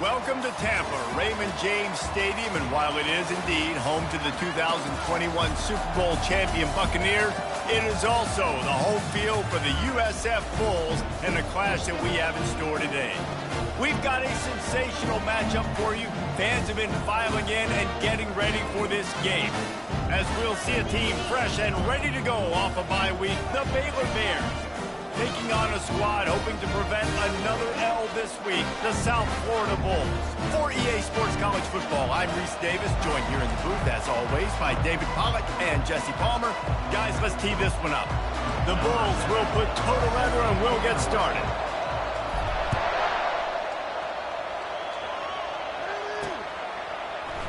Welcome to Tampa, Raymond James Stadium, and while it is indeed home to the 2021 Super Bowl champion Buccaneers, it is also the home field for the USF Bulls and the clash that we have in store today. We've got a sensational matchup for you. Fans have been filing in and getting ready for this game, as we'll see a team fresh and ready to go off a bye week, the Baylor Bears. Taking on a squad hoping to prevent another L this week, the South Florida Bulls. For EA Sports College Football, I'm Reese Davis, joined here in the booth, as always, by David Pollack and Jesse Palmer. Guys, let's tee this one up. The Bulls will put total leather and we'll get started.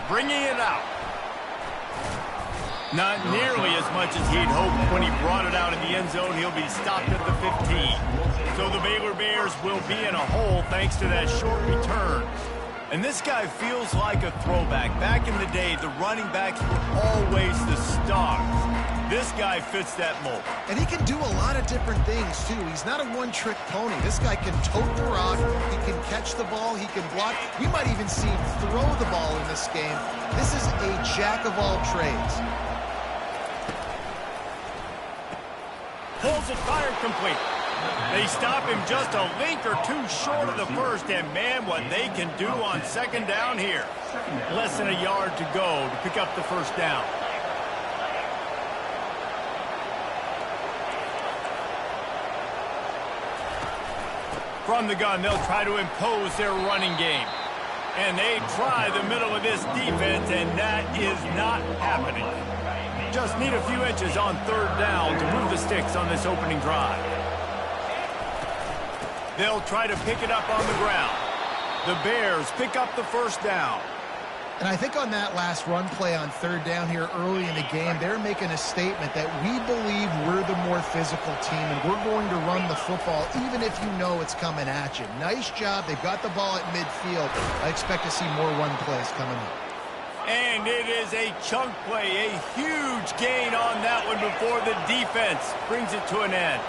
Bringing it out. Not nearly as much as he'd hoped when he brought it out in the end zone. He'll be stopped at the 15. So the Baylor Bears will be in a hole thanks to that short return. And this guy feels like a throwback. Back in the day, the running backs were always the stars. This guy fits that mold. And he can do a lot of different things, too. He's not a one-trick pony. This guy can tote the rock. He can catch the ball. He can block. We might even see him throw the ball in this game. This is a jack of all trades. Pulls it, fired complete. They stop him just a link or two short of the first, and man, what they can do on second down here. Less than a yard to go to pick up the first down. From the gun, they'll try to impose their running game. And they try the middle of this defense, and that is not happening. Just need a few inches on third down to move the sticks on this opening drive. They'll try to pick it up on the ground. The Bears pick up the first down. And I think on that last run play on third down here early in the game, they're making a statement that we believe we're the more physical team and we're going to run the football even if you know it's coming at you. Nice job. They've got the ball at midfield. I expect to see more run plays coming up. And it is a chunk play, a huge gain on that one before the defense brings it to an end.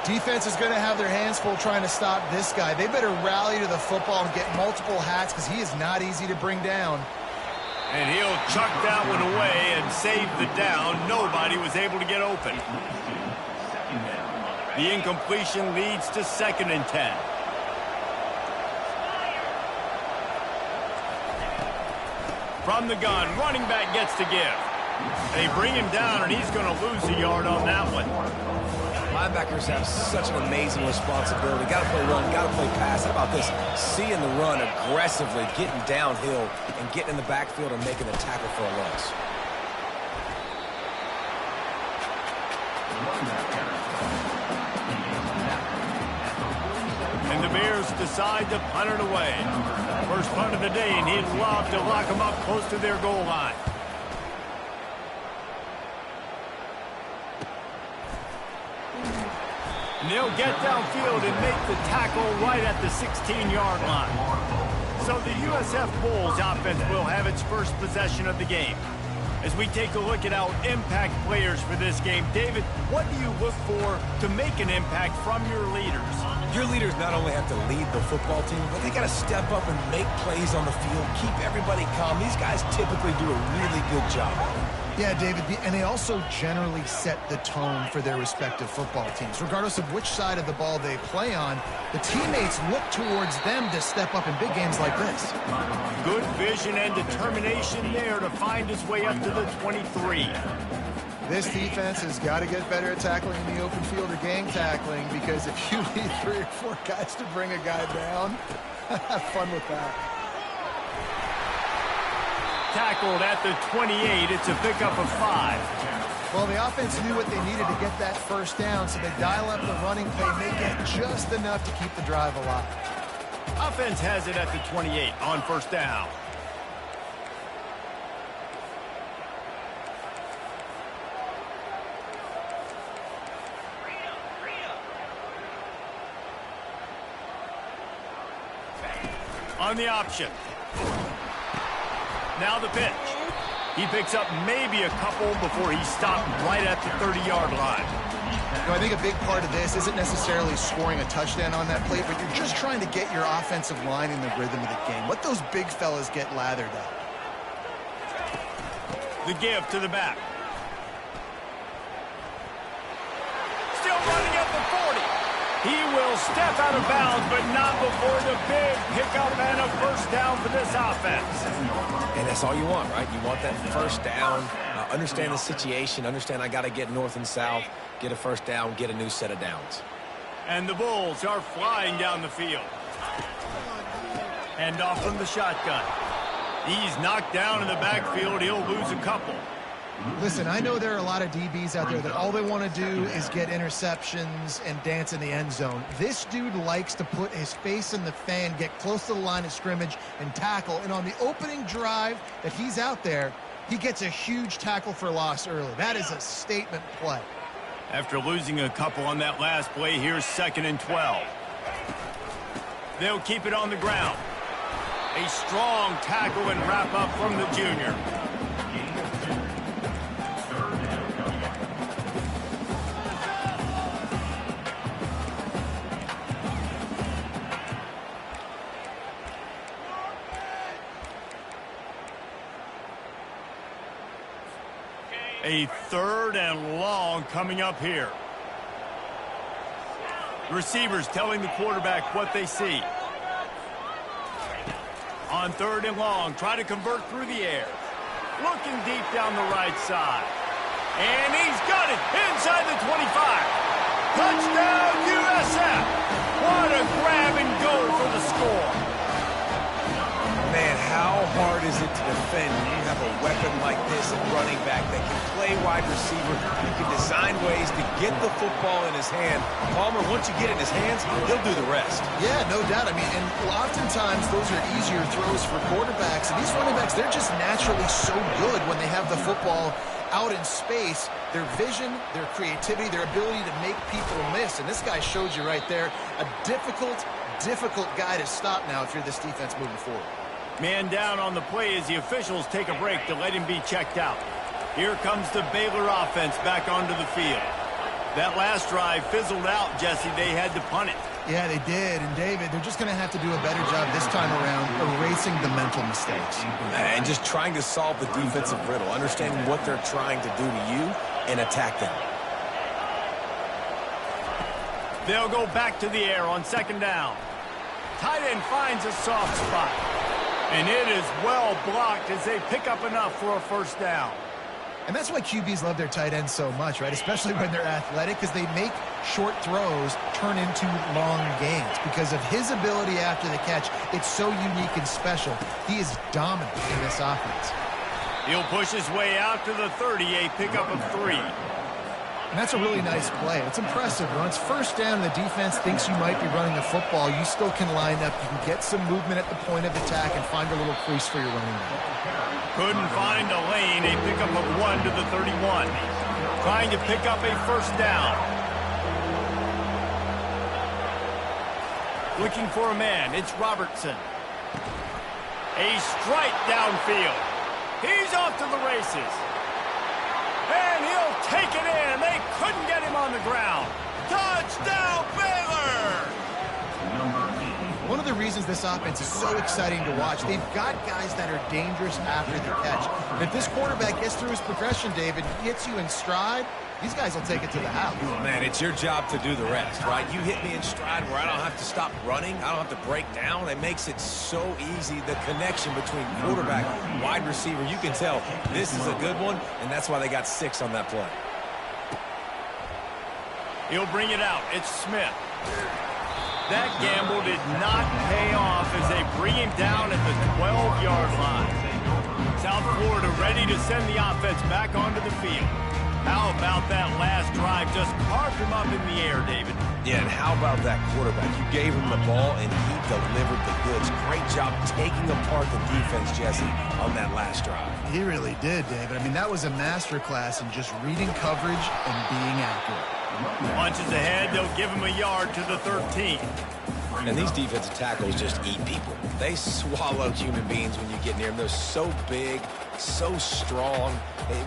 Defense is going to have their hands full trying to stop this guy. They better rally to the football and get multiple hats because he is not easy to bring down. And he'll chuck that one away and save the down. Nobody was able to get open. The incompletion leads to 2nd and 10. From the gun, running back gets to give. They bring him down, and he's going to lose a yard on that one. Linebackers have such an amazing responsibility. Got to play run, got to play pass. How about this? Seeing the run aggressively, getting downhill, and getting in the backfield and making a tackle for a loss. And the Bears decide to punt it away. First punt of the day, and he'd love to lock them up close to their goal line. And they'll get downfield and make the tackle right at the 16-yard line. So the USF Bulls offense will have its first possession of the game. As we take a look at our impact players for this game, David, what do you look for to make an impact from your leaders? Your leaders not only have to lead the football team, but they got to step up and make plays on the field, keep everybody calm. These guys typically do a really good job. Yeah, David, and they also generally set the tone for their respective football teams. Regardless of which side of the ball they play on, the teammates look towards them to step up in big games like this. Good vision and determination there to find his way up to the 23. This defense has got to get better at tackling in the open field or gang tackling, because if you need 3 or 4 guys to bring a guy down, have fun with that. Tackled at the 28. It's a pickup of 5. Well, the offense knew what they needed to get that first down, so they dial up the running play, make it just enough to keep the drive alive. Offense has it at the 28 on first down. On the option. Now the pitch. He picks up maybe a couple before he's stopped right at the 30-yard line. You know, I think a big part of this isn't necessarily scoring a touchdown on that play, but you're just trying to get your offensive line in the rhythm of the game. Let those big fellas get lathered up. The give to the back. Still running at the 40. He will step out of bounds, but not before the big pickup and a first down for this offense. And that's all you want, right? You want that first down, understand the situation, understand I got to get north and south, get a first down, get a new set of downs. And the Bulls are flying down the field. And off from the shotgun. He's knocked down in the backfield. He'll lose a couple. Listen, I know there are a lot of DBs out there that all they want to do is get interceptions and dance in the end zone. This dude likes to put his face in the fan, get close to the line of scrimmage, and tackle. And on the opening drive that he's out there, he gets a huge tackle for loss early. That is a statement play. After losing a couple on that last play, here's 2nd and 12. They'll keep it on the ground. A strong tackle and wrap up from the junior. A 3rd and long coming up here. The receivers telling the quarterback what they see. On 3rd and long, try to convert through the air. Looking deep down the right side. And he's got it inside the 25. Touchdown, USF. What a grab and go for the score. Man, how hard is it to defend when you have a weapon like this, a running back that can play wide receiver? You can design ways to get the football in his hand. Palmer, once you get it in his hands, he'll do the rest. Yeah, no doubt. I mean, and oftentimes those are easier throws for quarterbacks. And these running backs, they're just naturally so good when they have the football out in space. Their vision, their creativity, their ability to make people miss. And this guy showed you right there, a difficult guy to stop now if you're this defense moving forward. Man down on the play as the officials take a break to let him be checked out. Here comes the Baylor offense back onto the field. That last drive fizzled out, Jesse. They had to punt it. Yeah, they did. And, David, they're just going to have to do a better job this time around erasing the mental mistakes. And just trying to solve the defensive riddle, understanding what they're trying to do to you and attack them. They'll go back to the air on 2nd down. Tight end finds a soft spot. And it is well blocked as they pick up enough for a first down. And that's why QBs love their tight ends so much, right? Especially when they're athletic, because they make short throws turn into long gains. Because of his ability after the catch, it's so unique and special. He is dominant in this offense. He'll push his way out to the 30, a pickup of 3. And that's a really nice play. It's impressive. When it's first down and the defense thinks you might be running the football, you still can line up. You can get some movement at the point of attack and find a little crease for your running back. Couldn't find a lane. A pickup of 1 to the 31. Trying to pick up a first down. Looking for a man. It's Robertson. A strike downfield. He's off to the races. And he'll take it in. They couldn't get him on the ground. Touchdown, Baylor! One of the reasons this offense is so exciting to watch, they've got guys that are dangerous after the catch. And if this quarterback gets through his progression, David, hits you in stride, these guys will take it to the house. Man, it's your job to do the rest, right? You hit me in stride where I don't have to stop running. I don't have to break down. It makes it so easy. The connection between quarterback and wide receiver, you can tell this is a good one, and that's why they got 6 on that play. He'll bring it out. It's Smith. That gamble did not pay off as they bring him down at the 12-yard line. South Florida ready to send the offense back onto the field. How about that last drive? Just carved him up in the air, David. Yeah, and how about that quarterback? You gave him the ball, and he delivered the goods. Great job taking apart the defense, Jesse, on that last drive. He really did, David. I mean, that was a masterclass in just reading coverage and being accurate. Punches ahead, they'll give him a yard to the 13. And these defensive tackles just eat people. They swallow human beings when you get near them. They're so big, so strong.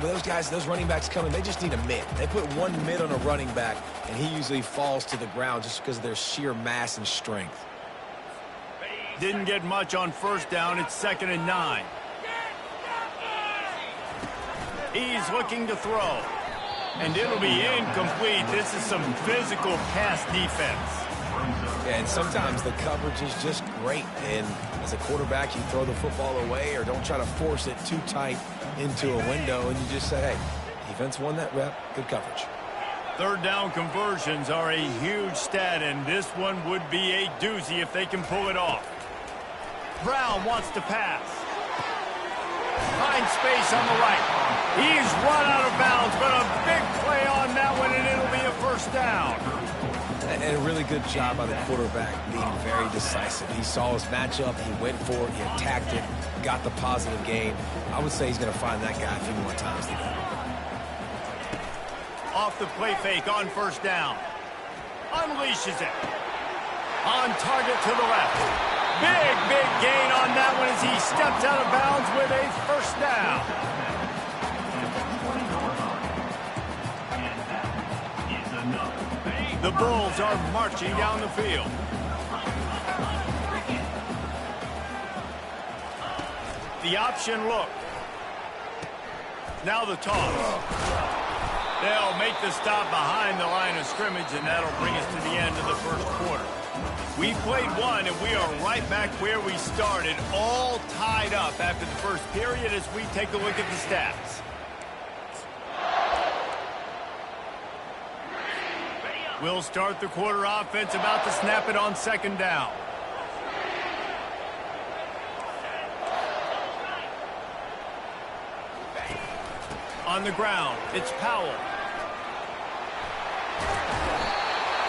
When those guys, those running backs come in, they just need a mid. They put one mid on a running back, and he usually falls to the ground just because of their sheer mass and strength. Didn't get much on first down. It's 2nd and 9. He's looking to throw. And it'll be incomplete. This is some physical pass defense. And sometimes the coverage is just great. And as a quarterback, you throw the football away or don't try to force it too tight into a window. And you just say, hey, defense won that rep. Good coverage. 3rd down conversions are a huge stat, and this one would be a doozy if they can pull it off. Brown wants to pass. Finds space on the right. He's run out of bounds, but a big play on that one, and it'll be a 1st down. And a really good job by the quarterback being very decisive. He saw his matchup, he went for it, he attacked it, got the positive gain. I would say he's going to find that guy a few more times today. Off the play fake on 1st down. Unleashes it. On target to the left. Big gain on that one as he steps out of bounds with a 1st down. The Bulls are marching down the field. The option look. Now the toss. They'll make the stop behind the line of scrimmage, and that'll bring us to the end of the 1st quarter. We played one, and we are right back where we started, all tied up after the 1st period as we take a look at the stats. We'll start the quarter offense, about to snap it on 2nd down. On the ground, it's Powell.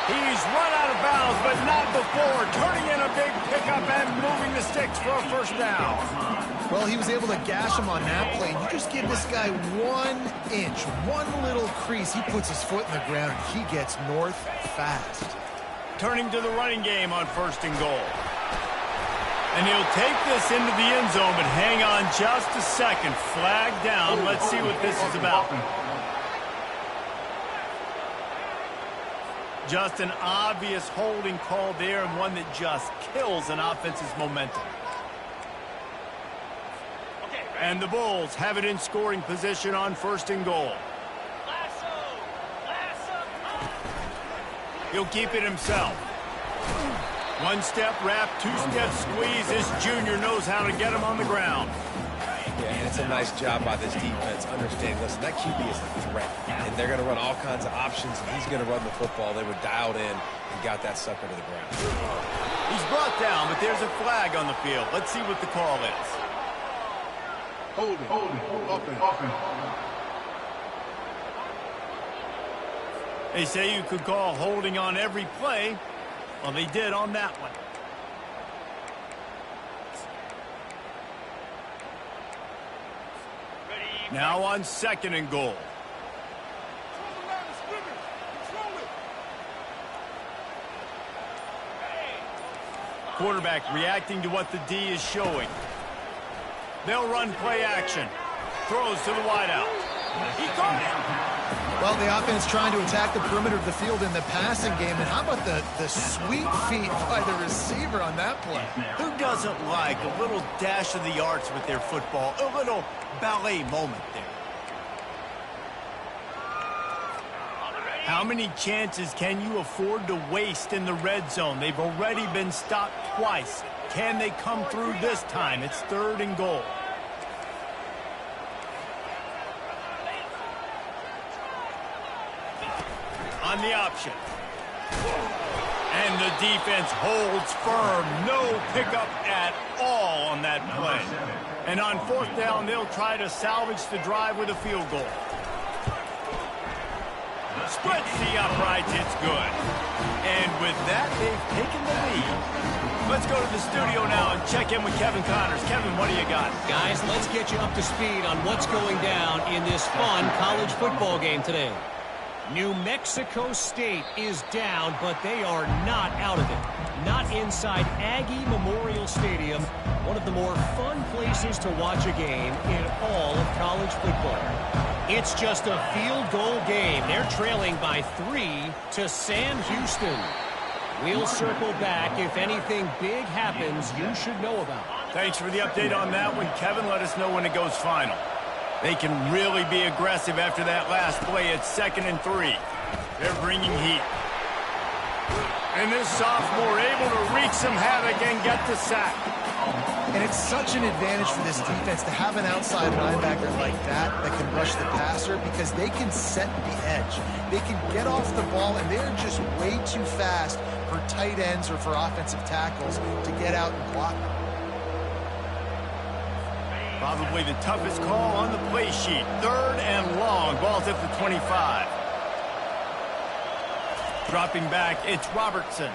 He's run out of bounds, but not before. Turning in a big pickup and moving the sticks for a 1st down. Well, he was able to gash him on that play. You just give this guy 1 inch, one little crease. He puts his foot in the ground, and he gets north fast. Turning to the running game on 1st and goal. And he'll take this into the end zone, but hang on just a second. Flag down. Let's see what this is about. Just an obvious holding call there, and one that just kills an offense's momentum. And the Bulls have it in scoring position on 1st and goal. He'll keep it himself. 1-step wrap, 2-step squeeze. This junior knows how to get him on the ground. Yeah, and it's a nice job by this defense understanding, listen, that QB is a threat. And they're going to run all kinds of options, and he's going to run the football. They were dialed in and got that sucker to the ground. He's brought down, but there's a flag on the field. Let's see what the call is. Holding. They say you could call holding on every play. Well, they did on that one. Now on 2nd and goal. Quarterback reacting to what the D is showing. They'll run play action. Throws to the wideout. He caught it. Well, the offense trying to attack the perimeter of the field in the passing game. And how about the sweet feet by the receiver on that play? Who doesn't like a little dash of the arts with their football? A little ballet moment there. How many chances can you afford to waste in the red zone? They've already been stopped twice. Can they come through this time? It's 3rd and goal. On the option. And the defense holds firm. No pickup at all on that play. And on 4th down, they'll try to salvage the drive with a field goal. Splits the uprights. It's good. And with that, they've taken the lead. Let's go to the studio now and check in with Kevin Connors. Kevin, what do you got? Guys, let's get you up to speed on what's going down in this fun college football game today. New Mexico State is down, but they are not out of it. Not inside Aggie Memorial Stadium, one of the more fun places to watch a game in all of college football. It's just a field goal game. They're trailing by 3 to Sam Houston. We'll circle back. If anything big happens, you should know about. Thanks for the update on that one, Kevin. Let us know when it goes final. They can really be aggressive after that last play. It's 2nd and 3. They're bringing heat. And this sophomore able to wreak some havoc and get the sack. And it's such an advantage for this defense to have an outside linebacker like that can rush the passer because they can set the edge. They can get off the ball, and they're just way too fast for tight ends or for offensive tackles to get out and block them. Probably the toughest call on the play sheet. 3rd and long. Ball's at the 25. Dropping back, it's Robertson.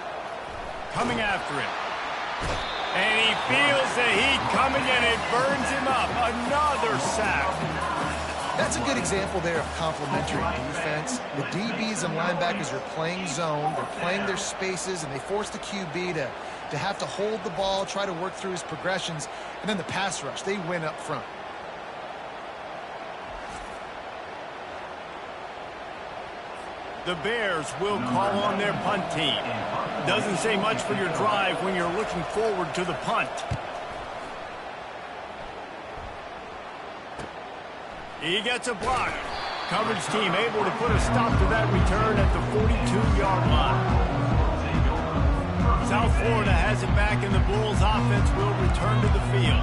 Coming after him. And he feels the heat coming, and it burns him up. Another sack. That's a good example there of complementary defense. The DBs and linebackers are playing zone. They're playing their spaces, and they force the QB to have to hold the ball, try to work through his progressions, and then the pass rush. They win up front. The Bears will call on their punt team. Doesn't say much for your drive when you're looking forward to the punt. He gets a block. Coverage team able to put a stop to that return at the 42-yard line. South Florida has it back, and the Bulls offense will return to the field.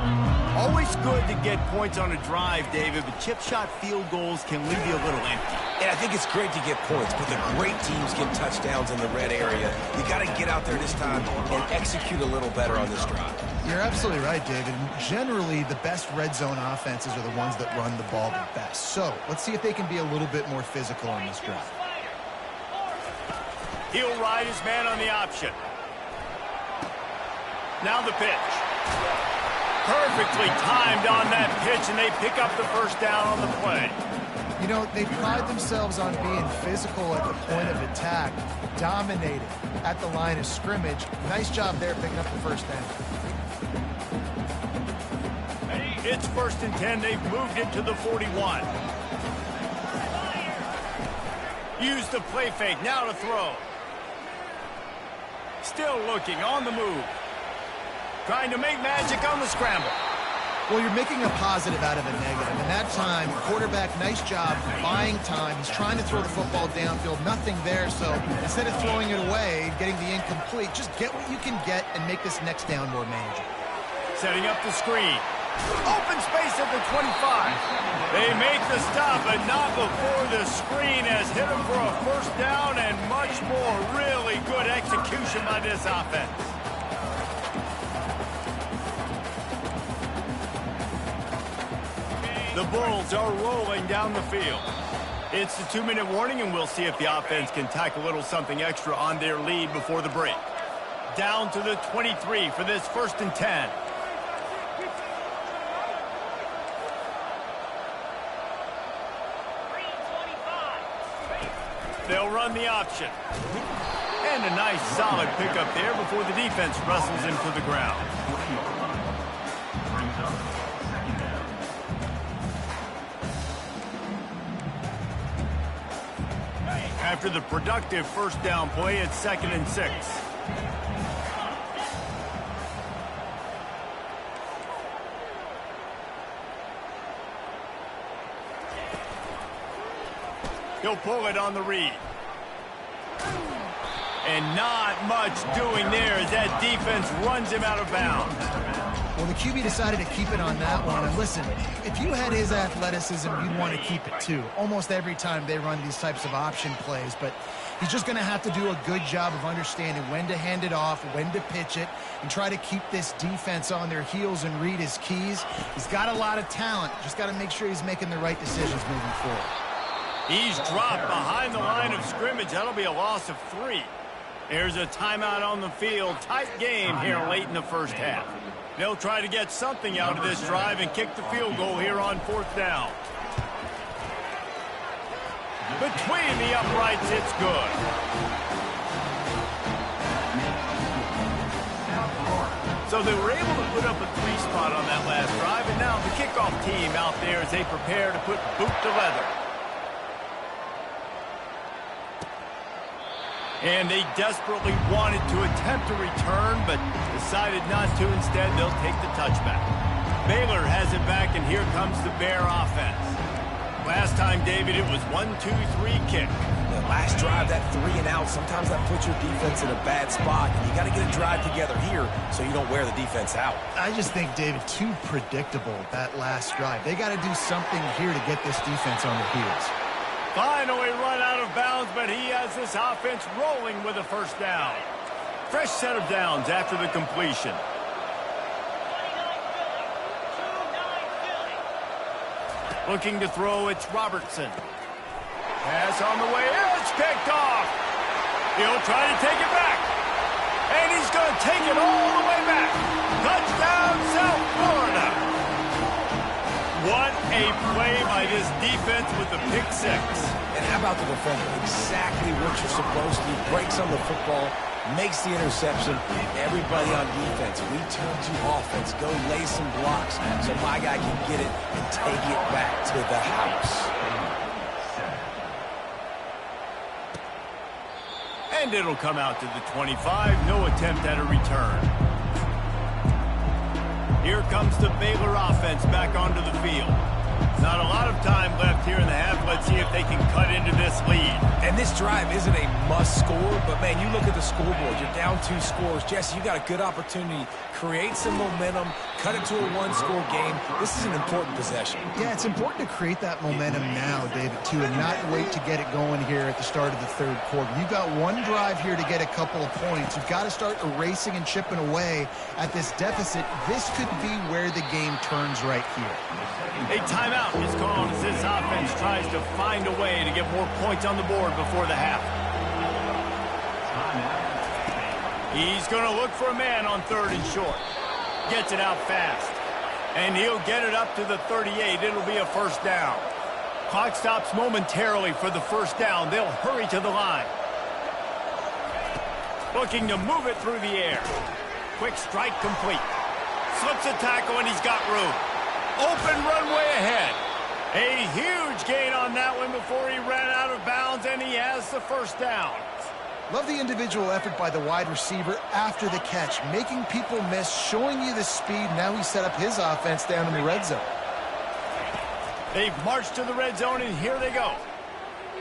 Always good to get points on a drive, David, but chip shot field goals can leave you a little empty. And I think it's great to get points, but the great teams get touchdowns in the red area. You got to get out there this time and execute a little better on this drive. You're absolutely right, David. Generally, the best red zone offenses are the ones that run the ball the best. So let's see if they can be a little bit more physical on this drive. He'll ride his man on the option. Now the pitch. Perfectly timed on that pitch, and they pick up the first down on the play. You know, they pride themselves on being physical at the point of attack, dominating at the line of scrimmage. Nice job there picking up the first down. It's 1st and 10. They've moved it to the 41. Use the play fake. Now to throw. Still looking on the move. Trying to make magic on the scramble. Well, you're making a positive out of a negative. And that time, quarterback, nice job buying time. He's trying to throw the football downfield. Nothing there. So instead of throwing it away, getting the incomplete, just get what you can get and make this next down more manageable. Setting up the screen. Open space at the 25. They make the stop, but not before the screen has hit him for a first down and much more. Really good execution by this offense. The Bulls are rolling down the field. It's the 2-minute warning, and we'll see if the offense can tack a little something extra on their lead before the break. Down to the 23 for this 1st and 10. They'll run the option. And a nice solid pickup there before the defense wrestles him to the ground. After the productive first down play, it's 2nd and 6. He'll pull it on the read. And not much doing there as that defense runs him out of bounds. Well, the QB decided to keep it on that one. And listen, if you had his athleticism, you'd want to keep it too. Almost every time they run these types of option plays. But he's just going to have to do a good job of understanding when to hand it off, when to pitch it, and try to keep this defense on their heels and read his keys. He's got a lot of talent. Just got to make sure he's making the right decisions moving forward. He's dropped behind the line of scrimmage. That'll be a loss of 3. There's a timeout on the field. Tight game here late in the first half. They'll try to get something out of this drive and kick the field goal here on 4th down. Between the uprights, it's good. So they were able to put up a 3-spot on that last drive, and now the kickoff team out there as they prepare to put boot to leather. And they desperately wanted to attempt a return, but decided not to. Instead, they'll take the touchback. Baylor has it back, and here comes the Bear offense. Last time, David, it was 1-2-3 kick. The last drive, that 3 and out, sometimes that puts your defense in a bad spot, and you got to get a drive together here so you don't wear the defense out. I just think, David, too predictable, that last drive. They got to do something here to get this defense on their heels. Finally run out of bounds, but he has this offense rolling with a first down. Fresh set of downs after the completion. Looking to throw, it's Robertson. Pass on the way, it's picked off. He'll try to take it back. And he's going to take it all the way back. Touchdown, South Florida. What a play by this defense with the pick six. And how about the defender? Exactly what you're supposed to. Breaks on the football, makes the interception. Everybody on defense, we turn to offense. Go lay some blocks so my guy can get it and take it back to the house. And it'll come out to the 25. No attempt at a return. Here comes the Baylor offense back onto the field. Not a lot of time left here in the half. Let's see if they can cut into this lead. And this drive isn't a must score, but man, you look at the scoreboard. You're down 2 scores. Jesse, you got a good opportunity. Create some momentum. Cut it to a 1-score game. This is an important possession. Yeah, it's important to create that momentum now, David, too, and not wait to get it going here at the start of the third quarter. You've got one drive here to get a couple of points. You've got to start erasing and chipping away at this deficit. This could be where the game turns right here. A timeout is called as this offense tries to find a way to get more points on the board before the half. He's going to look for a man on 3rd and short. Gets it out fast. And he'll get it up to the 38. It'll be a first down. Clock stops momentarily for the first down. They'll hurry to the line. Looking to move it through the air. Quick strike complete. Slips a tackle and he's got room. Open runway ahead. A huge gain on that one before he ran out of bounds, and he has the first down. Love the individual effort by the wide receiver after the catch, making people miss, showing you the speed. Now he set up his offense down in the red zone. They've marched to the red zone, and here they go.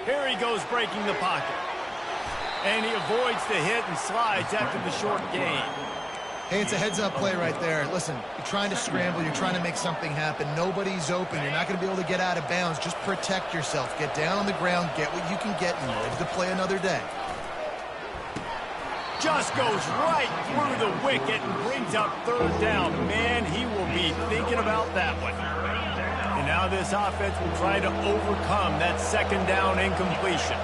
Here he goes breaking the pocket. And he avoids the hit and slides after the short gain. Hey, it's a heads-up play right there. Listen, you're trying to scramble. You're trying to make something happen. Nobody's open. You're not going to be able to get out of bounds. Just protect yourself. Get down on the ground. Get what you can get and live to play another day. Just goes right through the wicket and brings up 3rd down. Man, he will be thinking about that one. And now this offense will try to overcome that 2nd down incompletion.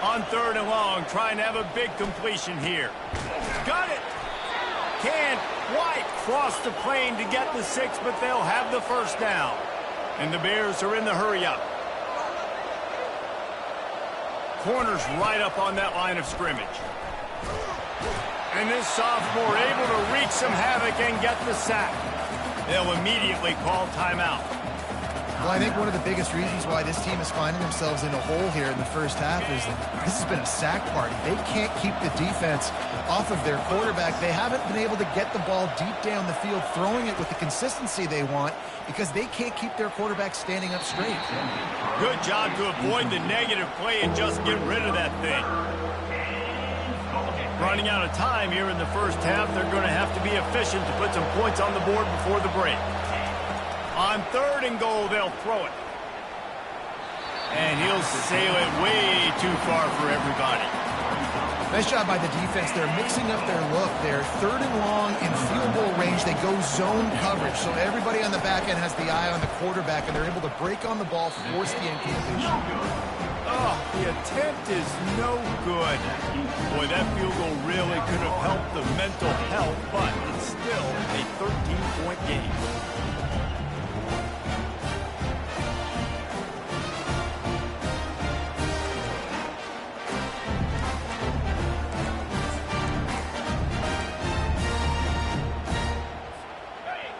On 3rd and long, trying to have a big completion here. Got it. Can't quite cross the plane to get the 6, but they'll have the first down. And the Bears are in the hurry-up. Corners right up on that line of scrimmage. And this sophomore able to wreak some havoc and get the sack. They'll immediately call timeout. Well, I think one of the biggest reasons why this team is finding themselves in a hole here in the first half is this has been a sack party. They can't keep the defense off of their quarterback. They haven't been able to get the ball deep down the field, throwing it with the consistency they want because they can't keep their quarterback standing up straight. Good job to avoid the negative play and just get rid of that thing. Running out of time here in the first half, they're going to have to be efficient to put some points on the board before the break. On 3rd and goal, they'll throw it. And he'll sail it way too far for everybody. Nice job by the defense. They're mixing up their look. They're 3rd and long in field goal range. They go zone coverage. So everybody on the back end has the eye on the quarterback, and they're able to break on the ball, force the incompletion. Oh, the attempt is no good. Boy, that field goal really could have helped the mental health, but it's still a 13-point game.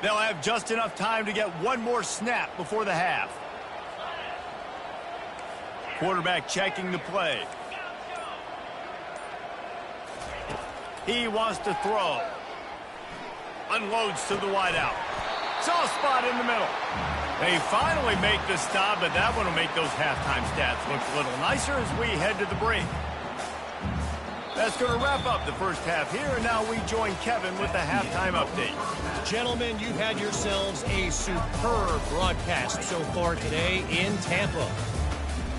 They'll have just enough time to get one more snap before the half. Quarterback checking the play. He wants to throw. Unloads to the wideout. Soft spot in the middle. They finally make the stop, but that one will make those halftime stats look a little nicer as we head to the break. That's going to wrap up the first half here, and now we join Kevin with the halftime update. Gentlemen, you've had yourselves a superb broadcast so far today in Tampa.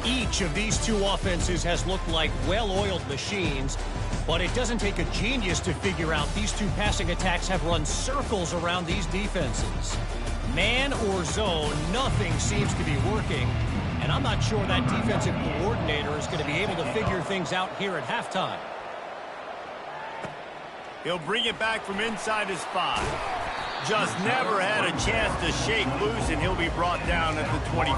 Each of these two offenses has looked like well-oiled machines, but it doesn't take a genius to figure out these two passing attacks have run circles around these defenses. Man or zone, nothing seems to be working, and I'm not sure that defensive coordinator is going to be able to figure things out here at halftime. He'll bring it back from inside his 5. Just never had a chance to shake loose, and he'll be brought down at the 24.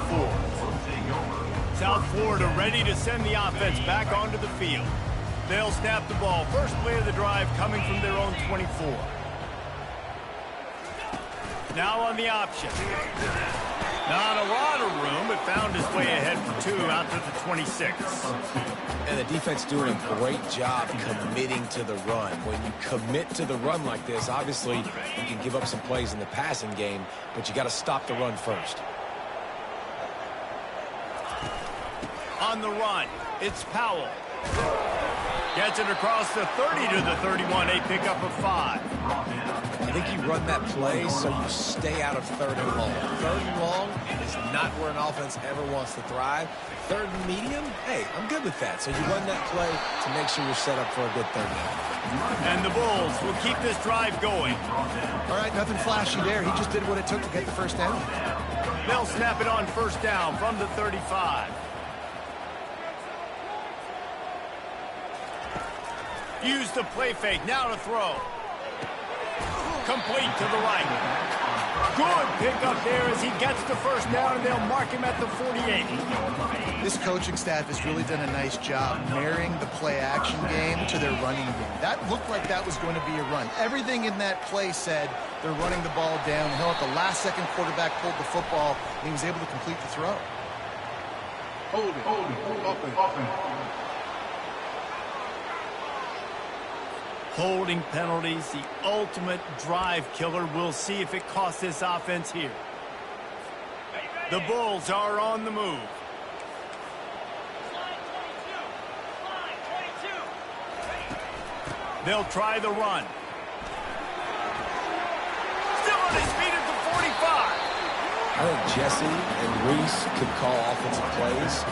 South Florida ready to send the offense back onto the field. They'll snap the ball. First play of the drive coming from their own 24. Now on the option. Not a lot of room, but found his way ahead for 2 out to the 26. And the defense doing a great job committing to the run. When you commit to the run like this, obviously you can give up some plays in the passing game, but you got to stop the run first. On the run, it's Powell. Gets it across the 30 to the 31, a pickup of 5. I think you run that play so you stay out of 3rd and long. 3rd and long is not where an offense ever wants to thrive. 3rd and medium, hey, I'm good with that. So you run that play to make sure you're set up for a good 3rd down. And the Bulls will keep this drive going. All right, nothing flashy there. He just did what it took to get the first down. They'll snap it on first down from the 35. Use the play fake, now to throw. Complete to the right. Good pickup there as he gets the first down, and they'll mark him at the 48. This coaching staff has really done a nice job marrying the play-action game to their running game. That looked like that was going to be a run. Everything in that play said they're running the ball downhill. At the last second, quarterback pulled the football, and he was able to complete the throw. Hold it, offense. Holding penalties, the ultimate drive killer. We'll see if it costs this offense here. The Bulls are on the move. They'll try the run. Still on his feet at the 45. I think Jesse and Reese could call offensive plays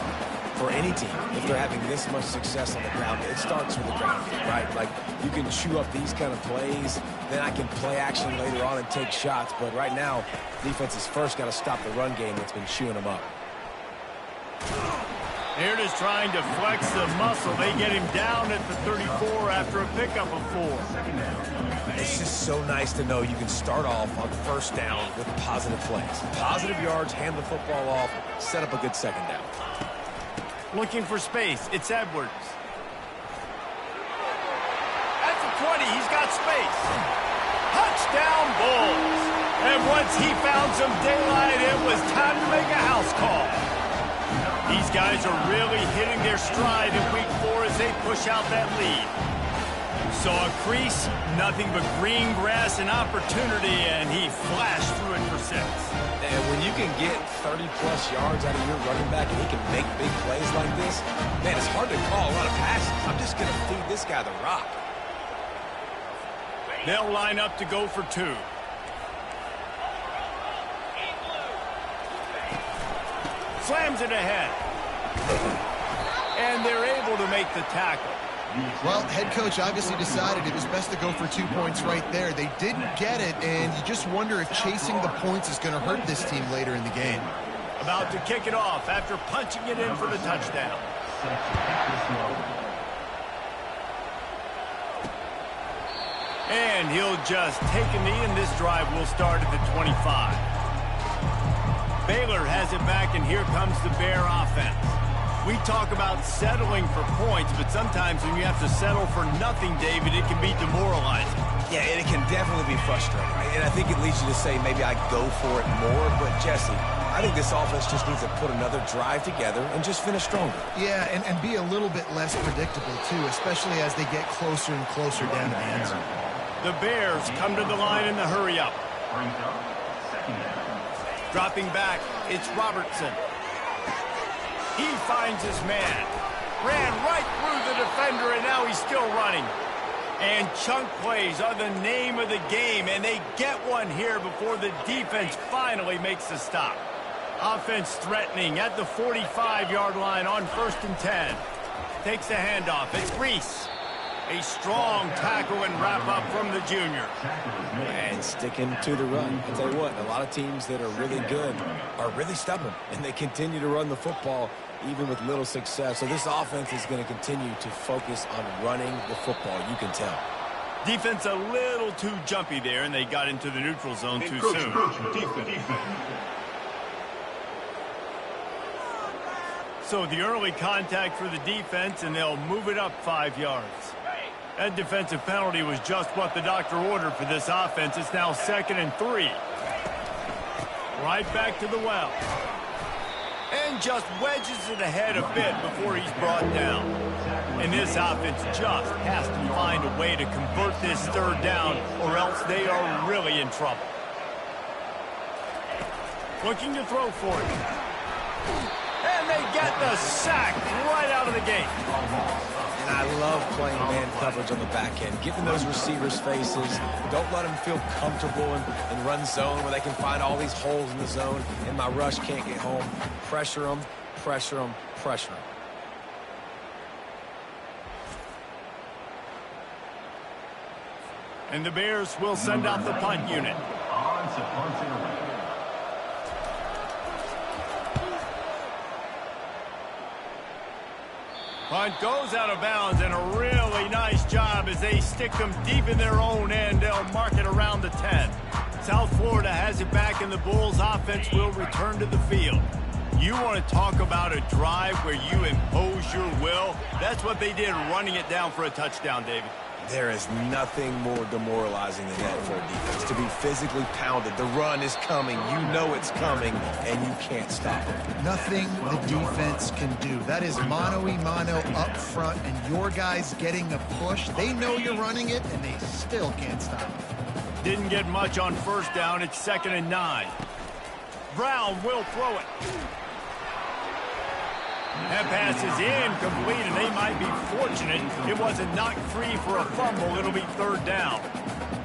for any team. If they're having this much success on the ground, it starts with the ground game, right? Like, you can chew up these kind of plays, then I can play action later on and take shots. But right now, defense has first got to stop the run game that's been chewing them up. They're just trying to flex the muscle. They get him down at the 34 after a pickup of 4. It's just so nice to know you can start off on first down with positive plays. Positive yards, hand the football off, set up a good second down. Looking for space. It's Edwards. At the 20, he's got space. Touchdown, Bulls. And once he found some daylight, it was time to make a house call. These guys are really hitting their stride in week 4 as they push out that lead. Saw a crease, nothing but green grass and opportunity, and he flashed through it for 6. And when you can get 30-plus yards out of your running back and he can make big plays like this, man, it's hard to call a lot of passes. I'm just going to feed this guy the rock. They'll line up to go for 2. Slams it ahead. And they're able to make the tackle. Well, head coach obviously decided it was best to go for 2 points right there. They didn't get it, and you just wonder if chasing the points is going to hurt this team later in the game. About to kick it off after punching it in for the touchdown. And he'll just take a knee, and this drive will start at the 25. Baylor has it back, and here comes the Bear offense. We talk about settling for points, but sometimes when you have to settle for nothing, David, it can be demoralizing. Yeah, and it can definitely be frustrating. And I think it leads you to say maybe I go for it more. But, Jesse, I think this offense just needs to put another drive together and just finish stronger. Yeah, and be a little bit less predictable, too, especially as they get closer and closer down to the end zone. The Bears come to the line in the hurry-up. Dropping back, it's Robertson. He finds his man. Ran right through the defender, and now he's still running. And chunk plays are the name of the game, and they get one here before the defense finally makes the stop. Offense threatening at the 45-yard line on 1st and 10. Takes the handoff. It's Reese. A strong tackle and wrap-up from the junior. And sticking to the run. I'll tell you what, a lot of teams that are really good are really stubborn, and they continue to run the football even with little success. So this offense is going to continue to focus on running the football. You can tell. Defense a little too jumpy there, and they got into the neutral zone too soon. So the early contact for the defense, and they'll move it up 5 yards. That defensive penalty was just what the doctor ordered for this offense. It's now 2nd and 3. Right back to the well. And just wedges it ahead a bit before he's brought down. And this offense just has to find a way to convert this 3rd down, or else they are really in trouble. Looking to throw for it. And they get the sack right out of the gate. And I love playing man coverage on the back end, giving those receivers faces. Don't let them feel comfortable in run zone where they can find all these holes in the zone and my rush can't get home. Pressure them, pressure them, pressure them. And the Bears will send out the punt unit. Punt goes out of bounds, and a really nice job as they stick them deep in their own end. They'll mark it around the 10. South Florida has it back, and the Bulls offense will return to the field. You want to talk about a drive where you impose your will? That's what they did, running it down for a touchdown, David. There is nothing more demoralizing than that for a defense, to be physically pounded. The run is coming. You know it's coming, and you can't stop it. Nothing the defense can do. That is mano-a-mano up front, and your guys getting a push. They know you're running it, and they still can't stop it. Didn't get much on 1st down. It's 2nd and 9. Brown will throw it. That pass is incomplete, and they might be fortunate it wasn't knocked free for a fumble. It'll be 3rd down.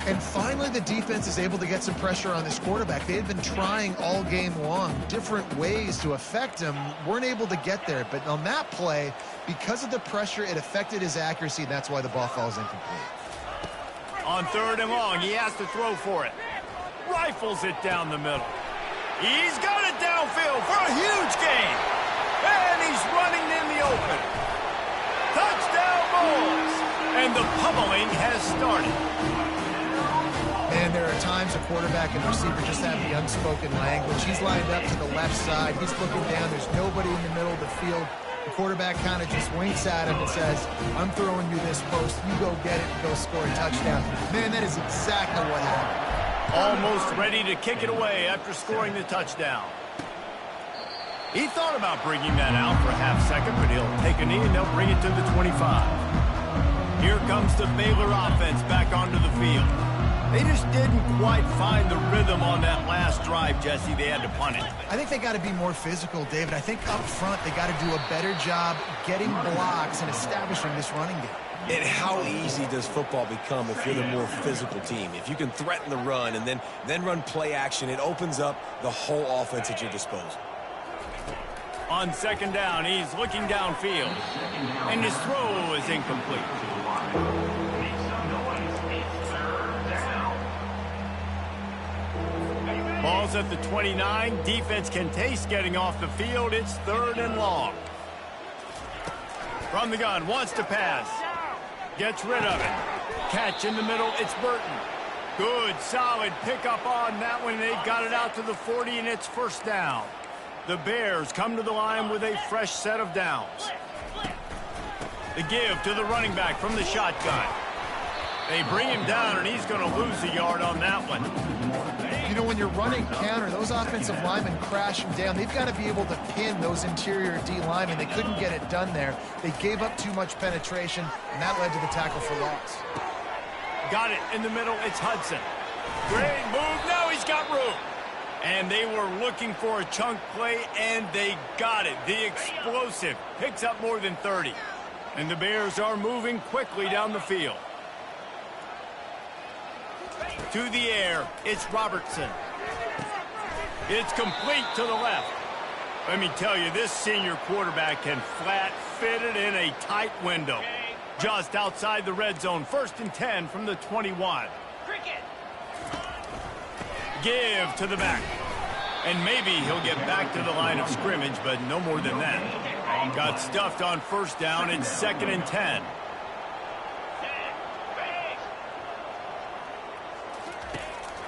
And finally, the defense is able to get some pressure on this quarterback. They had been trying all game long different ways to affect him. Weren't able to get there. But on that play, because of the pressure, it affected his accuracy. That's why the ball falls incomplete. On 3rd and long, he has to throw for it. Rifles it down the middle. He's got it downfield for a huge gain. And he's running in the open. Touchdown, Bulls! And the pummeling has started. Man, there are times a quarterback and receiver just have the unspoken language. He's lined up to the left side. He's looking down. There's nobody in the middle of the field. The quarterback kind of just winks at him and says, I'm throwing you this post. You go get it and go score a touchdown. Man, that is exactly what happened. Almost ready to kick it away after scoring the touchdown. He thought about bringing that out for a half second, but he'll take a knee and they'll bring it to the 25. Here comes the Baylor offense back onto the field. They just didn't quite find the rhythm on that last drive, Jesse. They had to punt it. I think they got to be more physical, David. I think up front they got to do a better job getting blocks and establishing this running game. And how easy does football become if you're the more physical team? If you can threaten the run and then run play action, it opens up the whole offense at your disposal. On 2nd down, he's looking downfield. And his throw is incomplete. Ball's at the 29. Defense can taste getting off the field. It's 3rd and long. From the gun, wants to pass. Gets rid of it. Catch in the middle, it's Burton. Good, solid pickup on that one. They got it out to the 40, and it's 1st down. The Bears come to the line with a fresh set of downs. The give to the running back from the shotgun. They bring him down, and he's going to lose a yard on that one. You know, when you're running counter, those offensive linemen crashing down, they've got to be able to pin those interior D linemen. They couldn't get it done there. They gave up too much penetration, and that led to the tackle for loss. Got it in the middle. It's Hudson. Great move. Now he's got room. And they were looking for a chunk play, and they got it. The explosive picks up more than 30. And the Bears are moving quickly down the field. To the air, it's Robertson. It's complete to the left. Let me tell you, this senior quarterback can flat fit it in a tight window. Just outside the red zone, 1st and 10 from the 21. Give to the back. And maybe he'll get back to the line of scrimmage, but no more than that. Got stuffed on 1st down. It's 2nd and 10.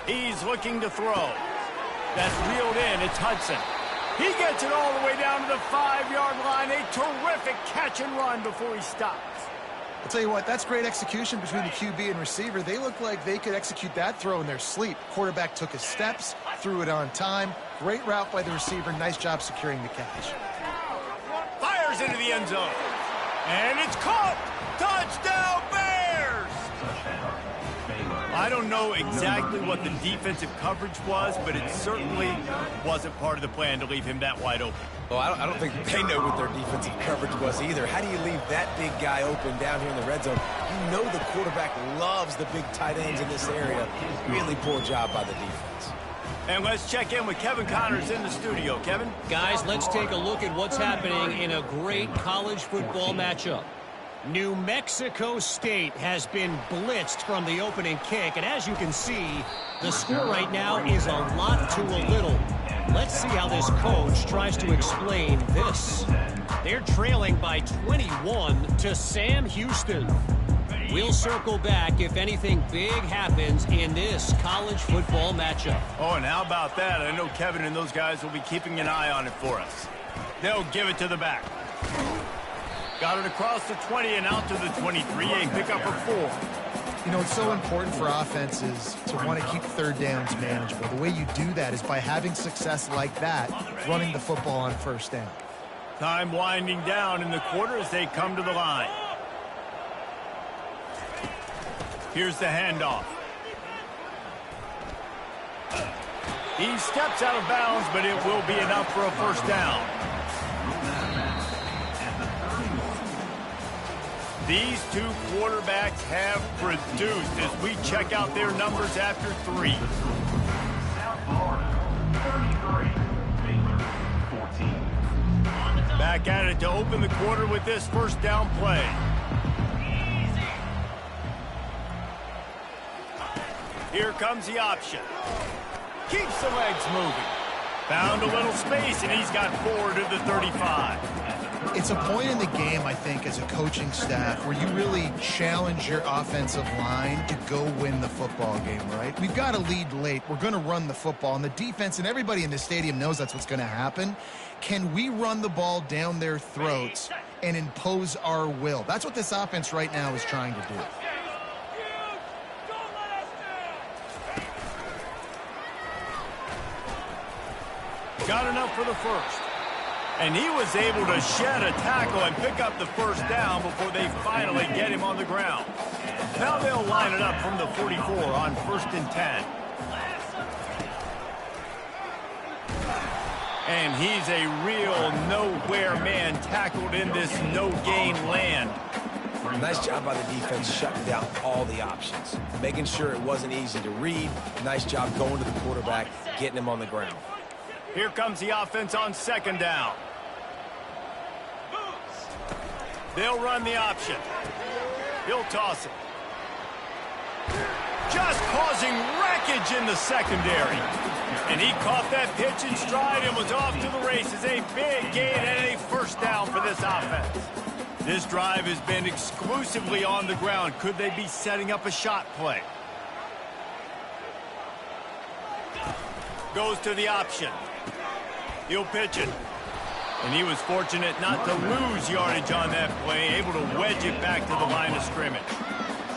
He's looking to throw. That's reeled in. It's Hudson. He gets it all the way down to the 5-yard line. A terrific catch and run before he stops. I'll tell you what, that's great execution between the QB and receiver. They look like they could execute that throw in their sleep. Quarterback took his steps, threw it on time. Great route by the receiver. Nice job securing the catch. Fires into the end zone. And it's caught. Touchdown, Bears! I don't know exactly what the defensive coverage was, but it certainly wasn't part of the plan to leave him that wide open. Well, I don't think they know what their defensive coverage was either. How do you leave that big guy open down here in the red zone? You know the quarterback loves the big tight ends in this area. Really poor job by the defense. And let's check in with Kevin Connors in the studio. Kevin? Guys, let's take a look at what's happening in a great college football matchup. New Mexico State has been blitzed from the opening kick, and as you can see, the score right now is a lot to a little. Let's see how this coach tries to explain this. They're trailing by 21 to Sam Houston. We'll circle back if anything big happens in this college football matchup. Oh, and how about that? I know Kevin and those guys will be keeping an eye on it for us. They'll give it to the back. Got it across the 20 and out to the 23. A pickup of 4. You know, it's so important for offenses to want to keep 3rd downs manageable. The way you do that is by having success like that, running the football on 1st down. Time winding down in the quarter as they come to the line. Here's the handoff. He steps out of bounds, but it will be enough for a 1st down. These two quarterbacks have produced as we check out their numbers after 3. Back at it to open the quarter with this 1st down play. Here comes the option. Keeps the legs moving. Found a little space, and he's got 4 to the 35. It's a point in the game, I think, as a coaching staff where you really challenge your offensive line to go win the football game, right? We've got to lead late. We're going to run the football. And the defense and everybody in the stadium knows that's what's going to happen. Can we run the ball down their throats and impose our will? That's what this offense right now is trying to do. Got enough for the 1st. And he was able to shed a tackle and pick up the 1st down before they finally get him on the ground. Now they'll line it up from the 44 on 1st and 10. And he's a real nowhere man tackled in this no-gain land. Nice job by the defense shutting down all the options, making sure it wasn't easy to read. Nice job going to the quarterback, getting him on the ground. Here comes the offense on 2nd down. They'll run the option. He'll toss it. Just causing wreckage in the secondary. And he caught that pitch in stride and was off to the races. A big gain and a 1st down for this offense. This drive has been exclusively on the ground. Could they be setting up a shot play? Goes to the option. He'll pitch it. And he was fortunate not to lose yardage on that play, able to wedge it back to the line of scrimmage.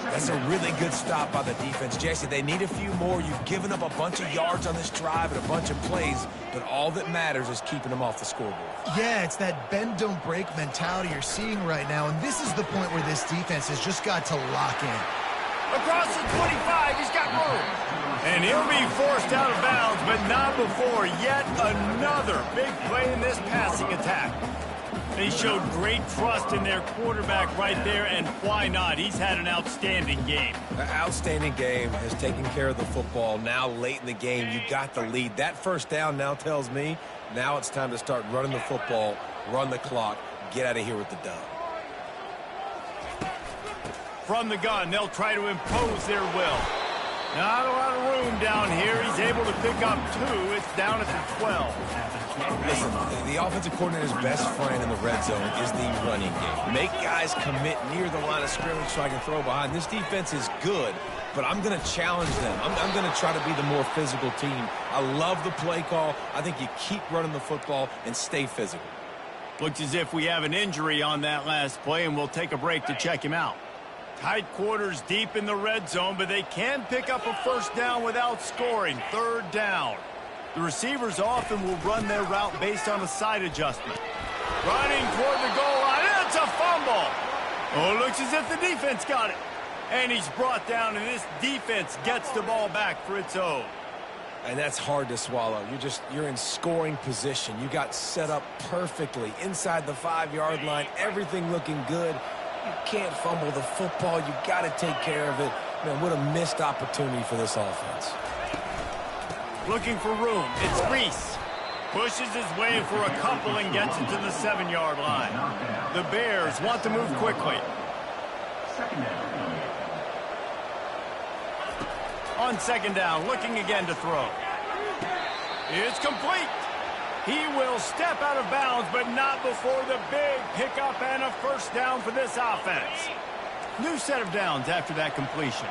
That's a really good stop by the defense, Jesse. They need a few more. You've given up a bunch of yards on this drive and a bunch of plays, but all that matters is keeping them off the scoreboard. Yeah, it's that bend, don't break mentality you're seeing right now, and this is the point where this defense has just got to lock in. Across the 25, he's got room. And he'll be forced out of bounds, but not before yet another big play in this passing attack. They showed great trust in their quarterback right there, and why not? He's had an outstanding game. An outstanding game, has taken care of the football. Now late in the game, you got the lead. That first down now tells me now it's time to start running the football, run the clock, get out of here with the dub. From the gun, they'll try to impose their will. Not a lot of room down here. He's able to pick up 2. It's down at the 12. Listen, the offensive coordinator's best friend in the red zone is the running game. Make guys commit near the line of scrimmage so I can throw behind. This defense is good, but I'm going to challenge them. I'm going to try to be the more physical team. I love the play call. I think you keep running the football and stay physical. Looks as if we have an injury on that last play, and we'll take a break to check him out. Tight quarters deep in the red zone, but they can pick up a first down without scoring. 3rd down. The receivers often will run their route based on a side adjustment. Running toward the goal line. It's a fumble. Oh, it looks as if the defense got it. And he's brought down, and this defense gets the ball back for its own. And that's hard to swallow. You're in scoring position. You got set up perfectly inside the 5-yard line. Everything looking good. You can't fumble the football. You got to take care of it. Man, what a missed opportunity for this offense. Looking for room. It's Reese. Pushes his way for a couple and gets it to the 7-yard line. The Bears want to move quickly. On 2nd down, looking again to throw. It's complete. He will step out of bounds, but not before the big pickup and a first down for this offense. New set of downs after that completion.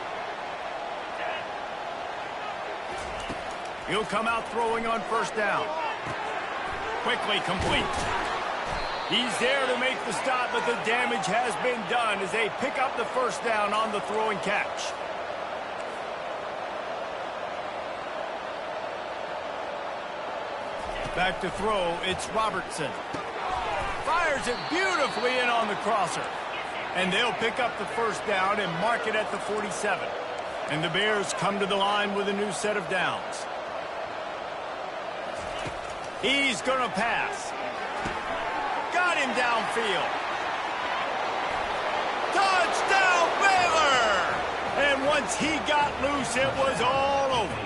He'll come out throwing on 1st down. Quickly complete. He's there to make the stop, but the damage has been done as they pick up the first down on the throw and catch. Back to throw, it's Robertson. Fires it beautifully in on the crosser. And they'll pick up the first down and mark it at the 47. And the Bears come to the line with a new set of downs. He's going to pass. Got him downfield. Touchdown, Baylor! And once he got loose, it was all over.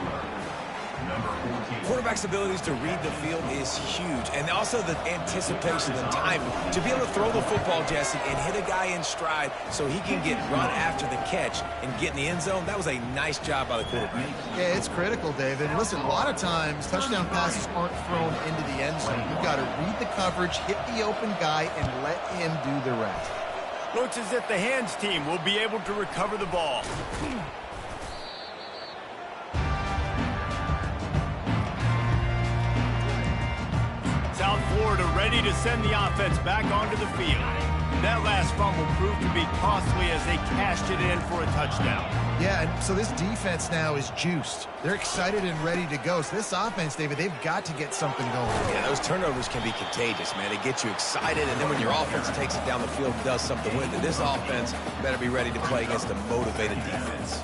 Quarterback's abilities to read the field is huge, and also the anticipation, the timing. To be able to throw the football, Jesse, and hit a guy in stride so he can get run after the catch and get in the end zone, that was a nice job by the quarterback. Yeah, it's critical, David. And listen, a lot of times touchdown passes aren't thrown into the end zone. You've got to read the coverage, hit the open guy, and let him do the rest. Looks as if the hands team will be able to recover the ball. South Florida ready to send the offense back onto the field. That last fumble proved to be costly as they cashed it in for a touchdown. Yeah, and so this defense now is juiced. They're excited and ready to go. So this offense, David, they've got to get something going. Yeah, those turnovers can be contagious, man. They get you excited, and then when your offense takes it down the field and does something with it, this offense better be ready to play against a motivated defense.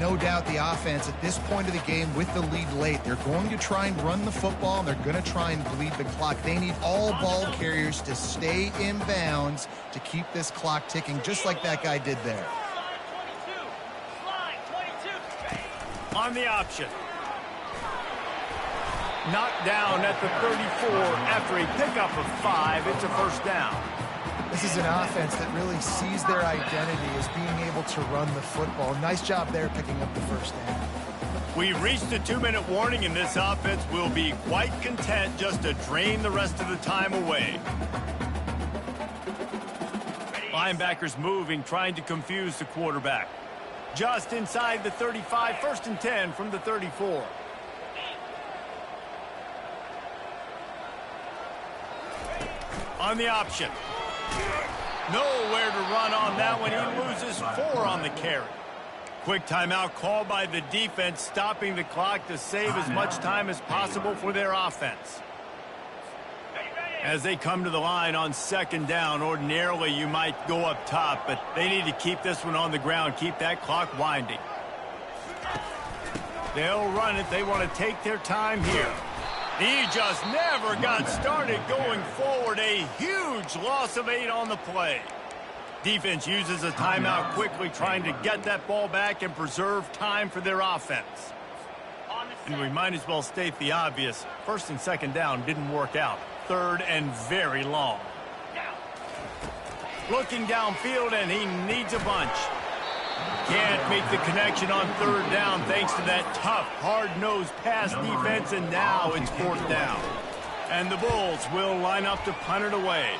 No doubt the offense at this point of the game with the lead late, they're going to try and run the football, and they're going to try and bleed the clock. They need all ball carriers to stay in bounds to keep this clock ticking, just like that guy did there. On the option. Knocked down at the 34 after a pickup of 5. It's a first down. This is an offense that really sees their identity as being able to run the football. Nice job there picking up the first down. We've reached the 2-minute warning, and this offense will be quite content just to drain the rest of the time away. Linebackers moving, trying to confuse the quarterback. Just inside the 35, 1st and 10 from the 34. On the option. Nowhere to run on that one. He loses 4 on the carry. Quick timeout called by the defense, stopping the clock to save as much time as possible for their offense. As they come to the line on second down, ordinarily you might go up top, but they need to keep this one on the ground, keep that clock winding. They'll run it. They want to take their time here. He just never got started going forward. A huge loss of 8 on the play. Defense uses a timeout quickly, trying to get that ball back and preserve time for their offense. And we might as well state the obvious. First and second down didn't work out. Third and very long. Looking downfield, and he needs a bunch. Can't make the connection on third down thanks to that tough, hard-nosed pass defense, and now it's fourth down. And the Bulls will line up to punt it away.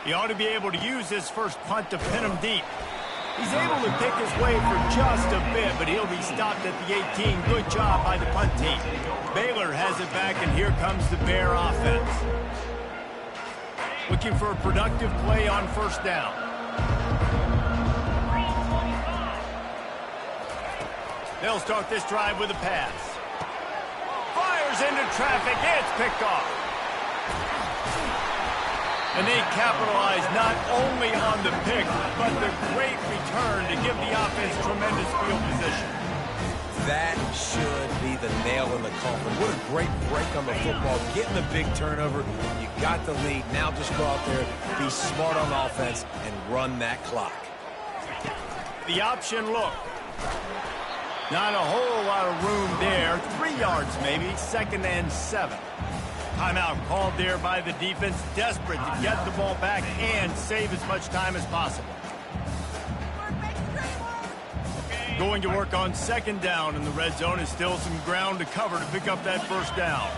He ought to be able to use his first punt to pin him deep. He's able to pick his way for just a bit, but he'll be stopped at the 18. Good job by the punt team. Baylor has it back, and here comes the Bear offense. Looking for a productive play on first down. They'll start this drive with a pass. Fires into traffic. It's picked off. And they capitalize not only on the pick, but the great return to give the offense tremendous field position. That should be the nail in the coffin. What a great break on the football. Getting the big turnover. You got the lead. Now just go out there, be smart on offense, and run that clock. The option look. Not a whole lot of room there. 3 yards maybe. Second and 7. Timeout called there by the defense, desperate to get the ball back and save as much time as possible. Going to work on second down in the red zone. Is still some ground to cover to pick up that first down.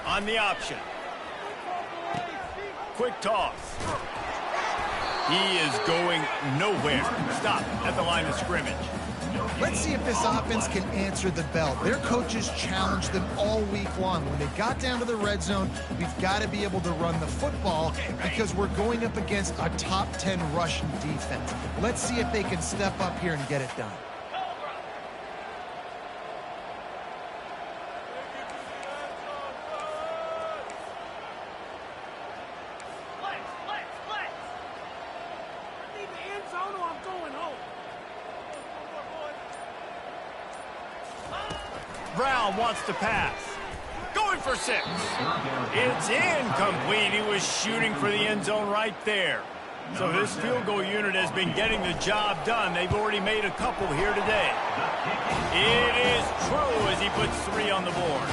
On the option. Quick toss. He is going nowhere. Stop at the line of scrimmage. Let's see if this offense can answer the bell. Their coaches challenged them all week long. When they got down to the red zone, we've got to be able to run the football because we're going up against a top 10 rushing defense. Let's see if they can step up here and get it done. Brown wants to pass. Going for 6. It's incomplete. He was shooting for the end zone right there. So this field goal unit has been getting the job done. They've already made a couple here today. It is true as he puts 3 on the board.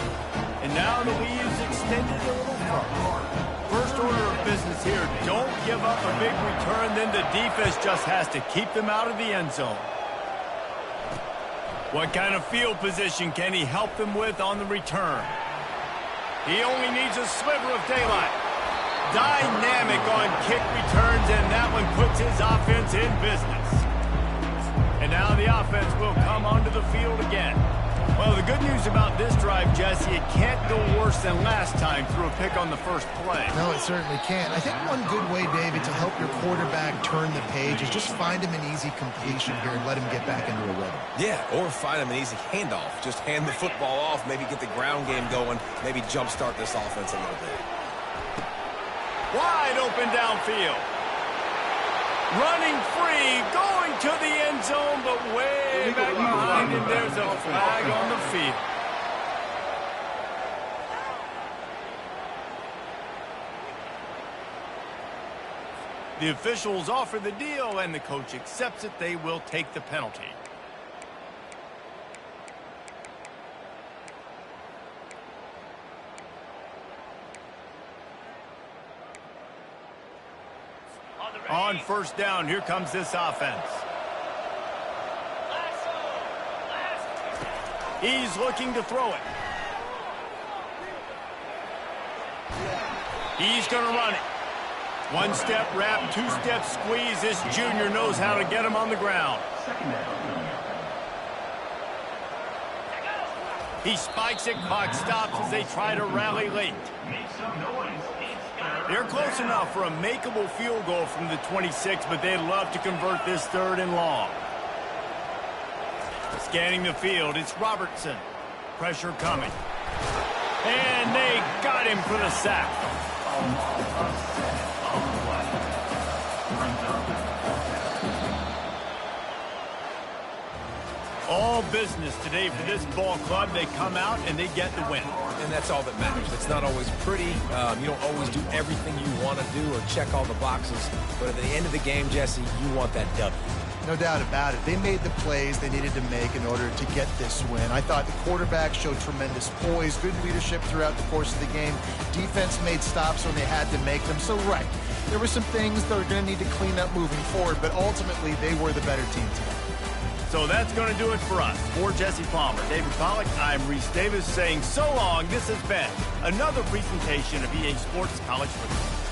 And now the lead is extended a little further. First order of business here. Don't give up a big return. Then the defense just has to keep them out of the end zone. What kind of field position can he help them with on the return? He only needs a sliver of daylight. Dynamic on kick returns, and that one puts his offense in business. And now the offense will come onto the field again. Well, the good news about this drive, Jesse, it can't go worse than last time through a pick on the first play. No, it certainly can't. I think one good way, David, to help your quarterback turn the page is just find him an easy completion here and let him get back into a rhythm. Yeah, or find him an easy handoff. Just hand the football off, maybe get the ground game going, maybe jumpstart this offense a little bit. Wide open downfield. Running free, going to the end zone, but way back behind him, there's a flag on the field. The officials offer the deal, and the coach accepts it. They will take the penalty. On first down, here comes this offense. He's looking to throw it. He's going to run it. 1-step wrap, 2-step squeeze. This junior knows how to get him on the ground. He spikes it, clock stops as they try to rally late. They're close enough for a makeable field goal from the 26, but they'd love to convert this 3rd and long. Scanning the field, it's Robertson. Pressure coming. And they got him for the sack. All business today for this ball club. They come out and they get the win. And that's all that matters. It's not always pretty. You don't always do everything you want to do or check all the boxes. But at the end of the game, Jesse, you want that W. No doubt about it. They made the plays they needed to make in order to get this win. I thought the quarterback showed tremendous poise, good leadership throughout the course of the game. Defense made stops when they had to make them. So, right, there were some things that are going to need to clean up moving forward, but ultimately they were the better team today. So that's going to do it for us. For Jesse Palmer, David Pollack, I'm Reese Davis saying so long. This has been another presentation of EA Sports College Football.